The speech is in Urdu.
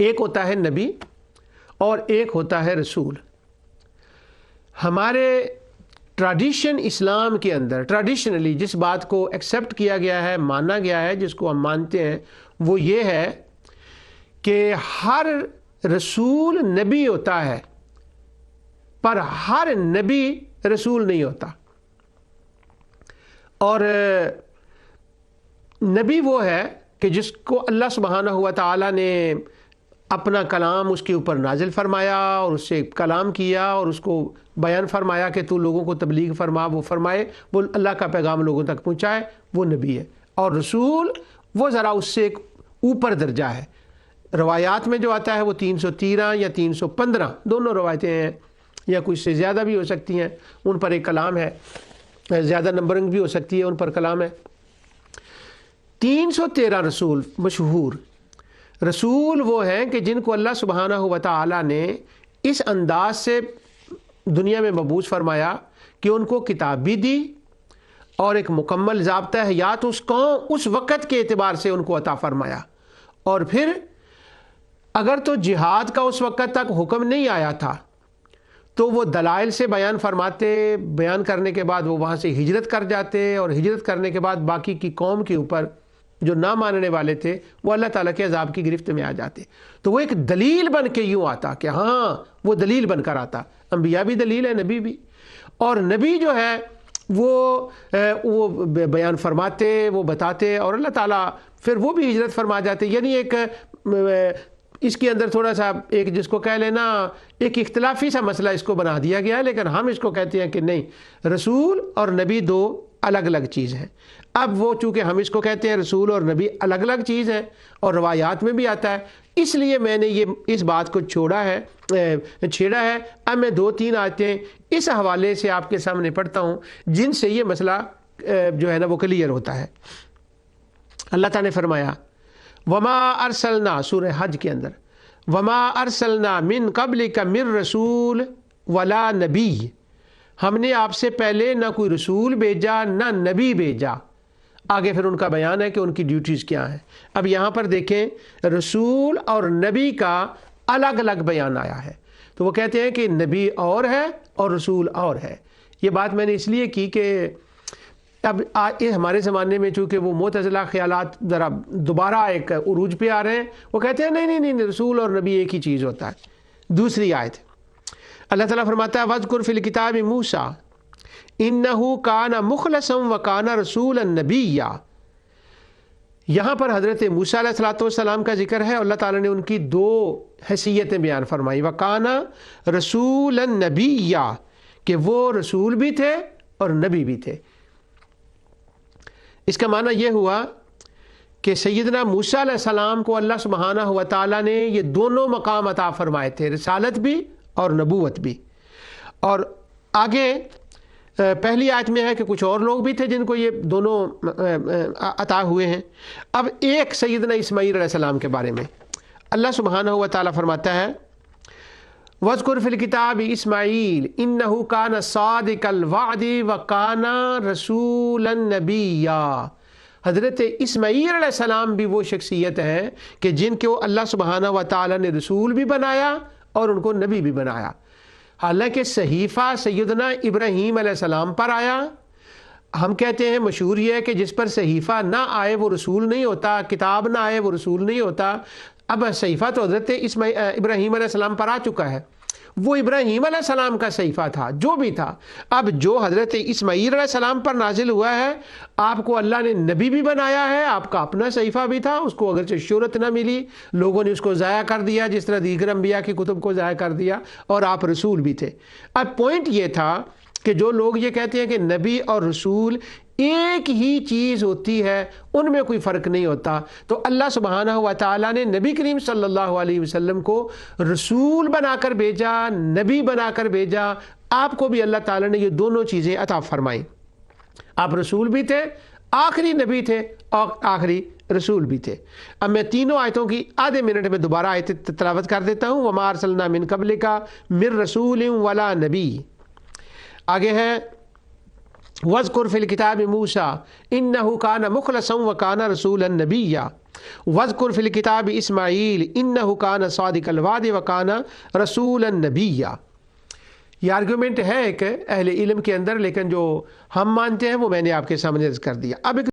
ایک ہوتا ہے نبی اور ایک ہوتا ہے رسول. ہمارے ٹریڈیشن اسلام کے اندر ٹریڈیشنلی جس بات کو ایکسیپٹ کیا گیا ہے، مانا گیا ہے، جس کو ہم مانتے ہیں، وہ یہ ہے کہ ہر رسول نبی ہوتا ہے پر ہر نبی رسول نہیں ہوتا. اور نبی وہ ہے کہ جس کو اللہ سبحانہ ہوا تعالیٰ نے اپنا کلام اس کے اوپر نازل فرمایا اور اس سے کلام کیا اور اس کو بیان فرمایا کہ تو لوگوں کو تبلیغ فرما، وہ فرمائے، وہ اللہ کا پیغام لوگوں تک پہنچائے، وہ نبی ہے. اور رسول وہ ذرا اس سے ایک اوپر درجہ ہے. روایات میں جو آتا ہے وہ 313 یا 315 دونوں روایتیں ہیں، یا کچھ سے زیادہ بھی ہو سکتی ہیں، ان پر ایک کلام ہے، زیادہ نمبرنگ بھی ہو سکتی ہے، ان پر کلام ہے. 313 رسول مشہور رسول وہ ہیں کہ جن کو اللہ سبحانہ و تعالیٰ نے اس انداز سے دنیا میں مبعوث فرمایا کہ ان کو کتاب بھی دی اور ایک مکمل ضابطہ حیات اس وقت کے اعتبار سے ان کو عطا فرمایا. اور پھر اگر تو جہاد کا اس وقت تک حکم نہیں آیا تھا تو وہ دلائل سے بیان فرماتے، بیان کرنے کے بعد وہ وہاں سے ہجرت کر جاتے، اور ہجرت کرنے کے بعد باقی کی قوم کے اوپر جو نہ ماننے والے تھے وہ اللہ تعالیٰ کے عذاب کی گرفت میں آ جاتے. تو وہ ایک دلیل بن کے یوں آتا کہ ہاں وہ دلیل بن کر آتا. انبیاء بھی دلیل ہے، نبی بھی. اور نبی جو ہے وہ بیان فرماتے، وہ بتاتے، اور اللہ تعالیٰ پھر وہ بھی ہجرت فرما جاتے. یعنی ایک اس کے اندر تھوڑا سا ایک جس کو کہہ لینا ایک اختلافی سا مسئلہ اس کو بنا دیا گیا ہے، لیکن ہم اس کو کہتے ہیں کہ نہیں، رسول اور نبی دو الگ الگ چیز ہیں. اب وہ چونکہ ہم اس کو کہتے ہیں رسول اور نبی الگ الگ چیز ہے اور روایات میں بھی آتا ہے، اس لیے میں نے یہ اس بات کو چھیڑا ہے. اب میں 2-3 آیتیں اس حوالے سے آپ کے سامنے پڑھتا ہوں جن سے یہ مسئلہ جو ہے نا وہ کلیئر ہوتا ہے. اللہ تعالیٰ نے فرمایا وما ارسلنا، سورہ حج کے اندر، وما ارسلنا من قبلک من رسول ولا نبی، ہم نے آپ سے پہلے نہ کوئی رسول بھیجا نہ نبی بھیجا. آگے پھر ان کا بیان ہے کہ ان کی ڈیوٹیز کیا ہیں. اب یہاں پر دیکھیں رسول اور نبی کا الگ الگ بیان آیا ہے. تو وہ کہتے ہیں کہ نبی اور ہے اور رسول اور ہے. یہ بات میں نے اس لیے کی کہ اب ہمارے زمانے میں چونکہ وہ معتزلہ خیالات ذرا دوبارہ ایک عروج پہ آ رہے ہیں. وہ کہتے ہیں نہیں رسول اور نبی ایک ہی چیز ہوتا ہے. دوسری آیت اللہ تعالیٰ فرماتا ہے وَاذْكُرْ فِي الْكِتَابِ مُوسَىٰ إِنَّهُ كَانَ مُخْلَصًا وَكَانَ رَسُولًا نَبِيًّا. یہاں پر حضرت موسیٰ علیہ السلام کا ذکر ہے. اللہ تعالیٰ نے ان کی 2 حیثیتیں بیان فرمائی، وَكَانَ رَسُولًا نَبِيًّا، کہ وہ رسول بھی تھے اور نبی بھی تھے. اس کا معنی یہ ہوا کہ سیدنا موسیٰ علیہ السلام کو اللہ سبحانہ و تعالیٰ نے یہ دونوں مقام عطا فرمائے تھے، رسالت بھی اور نبوت بھی. اور آگے پہلی آیت میں ہے کہ کچھ اور لوگ بھی تھے جن کو یہ دونوں عطا ہوئے ہیں. اب ایک سیدنا اسماعیل علیہ السلام کے بارے میں اللہ سبحانہ و تعالیٰ فرماتا ہے وَاذْكُرْ فِي الْكِتَابِ إِسْمَاعِيلَ إِنَّهُ كَانَ صَادِقَ الْوَعْدِ وَكَانَ رَسُولًا نَبِيًّا. حضرت اسماعیل علیہ السلام بھی وہ شخصیت ہیں کہ جن کو اللہ سبحانہ و تعالیٰ نے رسول بھی بنایا اور ان کو نبی بھی بنایا. حالانکہ صحیفہ سیدنا ابراہیم علیہ السلام پر آیا. ہم کہتے ہیں مشہور یہ ہے کہ جس پر صحیفہ نہ آئے وہ رسول نہیں ہوتا، کتاب نہ آئے وہ رسول نہیں ہوتا. اب صحیفہ تو حضرت ابراہیم علیہ السلام پر آ چکا ہے، وہ ابراہیم علیہ السلام کا صحیفہ تھا جو بھی تھا. اب جو حضرت اسماعیل علیہ السلام پر نازل ہوا ہے، آپ کو اللہ نے نبی بھی بنایا ہے، آپ کا اپنا صحیفہ بھی تھا، اس کو اگرچہ شہرت نہ ملی، لوگوں نے اس کو ضائع کر دیا جس طرح دیگر انبیاء کی کتب کو ضائع کر دیا، اور آپ رسول بھی تھے. اب پوائنٹ یہ تھا کہ جو لوگ یہ کہتے ہیں کہ نبی اور رسول ایک ہی چیز ہوتی ہے، ان میں کوئی فرق نہیں ہوتا، تو اللہ سبحانہ و تعالیٰ نے نبی کریم صلی اللہ علیہ وسلم کو رسول بنا کر بھیجا، نبی بنا کر بھیجا. آپ کو بھی اللہ تعالیٰ نے یہ دونوں چیزیں عطا فرمائیں. آپ رسول بھی تھے، آخری نبی تھے اور آخری رسول بھی تھے. اب میں تینوں آیتوں کی آدھے منٹ میں دوبارہ آیت تلاوت کر دیتا ہوں. وَمَا أَرْسَلْنَا مِن قَبْلِكَ مِن رَسُولٍ وَلَا نَبِيٍّ. آگے ہے وَاذْكُرْ فِي الْكِتَابِ مُوسَىٰ إِنَّهُ كَانَ مُخْلَصًا وَكَانَ رَسُولًا نَبِيًّا وَاذْكُرْ فِي الْكِتَابِ إِسْمَاعِیلَ إِنَّهُ كَانَ صَادِقَ الْوَعْدِ وَكَانَ رَسُولًا نَبِيًّا۔ یہ آرگیومنٹ ہے ایک اہل علم کے اندر، لیکن جو ہم مانتے ہیں وہ میں نے آپ کے سامنے عرض کر دیا۔ اب ایک